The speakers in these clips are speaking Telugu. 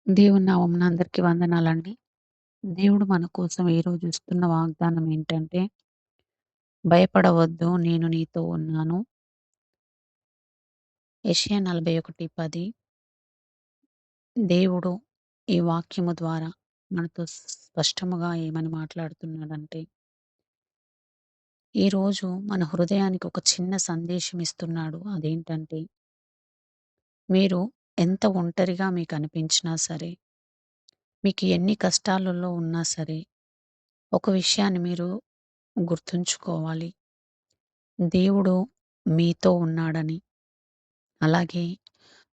దేవుని నామమున అందరికీ వందనాలండి. దేవుడు మన కోసం ఈరోజు ఇస్తున్న వాగ్దానం ఏంటంటే, భయపడవద్దు నేను నీతో ఉన్నాను. యెషయా 41:10. దేవుడు ఈ వాక్యము ద్వారా మనతో స్పష్టముగా ఏమని మాట్లాడుతున్నాడంటే, ఈరోజు మన హృదయానికి ఒక చిన్న సందేశం ఇస్తున్నాడు. అదేంటంటే, మీరు ఎంత ఒంటరిగా మీకు అనిపించినా సరే, మీకు ఎన్ని కష్టాలలో ఉన్నా సరే, ఒక విషయాన్ని మీరు గుర్తుంచుకోవాలి. దేవుడు మీతో ఉన్నాడని. అలాగే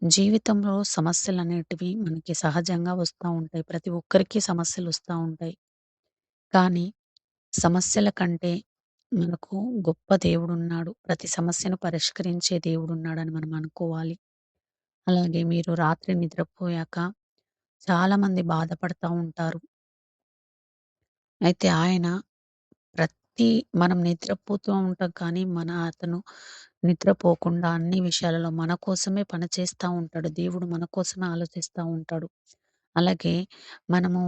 జీవితంలో సమస్యలనేటివి మనకి సహజంగా వస్తా ఉంటాయి. ప్రతి ఒక్కరికి సమస్యలొస్తా ఉంటాయి. కానీ సమస్యల కంటే మనకు గొప్ప దేవుడున్నాడు. ప్రతి సమస్యను పరిష్కరించే దేవుడున్నాడని మనం అనుకోవాలి. అలాగే మీరు రాత్రి నిద్రపోయాక చాలామంది బాధపడతా ఉంటారు. అయితే ఆయన ప్రతి మనం నిద్రపోతూ ఉంటాం కానీ అతను నిద్రపోకుండా అన్ని విషయాలలో మన కోసమే పనిచేస్తా ఉంటాడు. దేవుడు మన కోసమే ఆలోచిస్తా ఉంటాడు. అలాగే మనము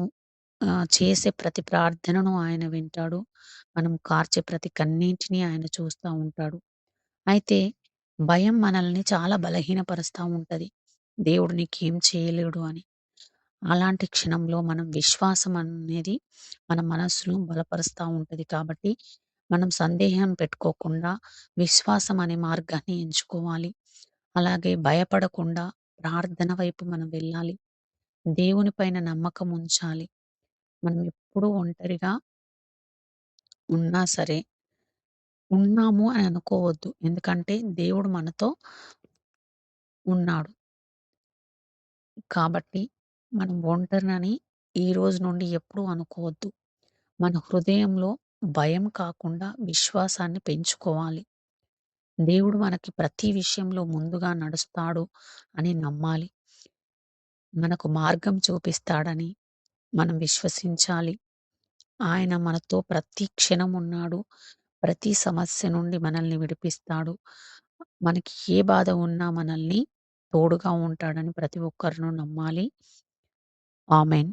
చేసే ప్రతి ప్రార్థనను ఆయన వింటాడు. మనం కార్చే ప్రతి కన్నీటిని ఆయన చూస్తా ఉంటాడు. అయితే భయం మనల్ని చాలా బలహీనపరుస్తా ఉంటది. దేవుడు నీకేం చేయలేడు అని. అలాంటి క్షణంలో మనం విశ్వాసం అనేది మన మనస్సును బలపరుస్తా ఉంటది. కాబట్టి మనం సందేహం పెట్టుకోకుండా విశ్వాసం అనే మార్గాన్ని ఎంచుకోవాలి. అలాగే భయపడకుండా ప్రార్థన వైపు మనం వెళ్ళాలి. దేవుని పైన నమ్మకం ఉంచాలి. మనం ఎప్పుడూ ఒంటరిగా ఉన్నా సరే, ఉన్నాము అని అనుకోవద్దు. ఎందుకంటే దేవుడు మనతో ఉన్నాడు. కాబట్టి మనం ఒంటరినని ఈ రోజు నుండి ఎప్పుడూ అనుకోవద్దు. మన హృదయంలో భయం కాకుండా విశ్వాసాన్ని పెంచుకోవాలి. దేవుడు మనకి ప్రతి విషయంలో ముందుగా నడుస్తాడు అని నమ్మాలి. మనకు మార్గం చూపిస్తాడని మనం విశ్వసించాలి. ఆయన మనతో ప్రతి క్షణం ఉన్నాడు. ప్రతి సమస్య నుండి మనల్ని విడిపిస్తాడు. మనకి ఏ బాధ ఉన్నా మనల్ని తోడుగా ఉంటాడని ప్రతి ఒక్కరును నమ్మాలి. ఆమేన్.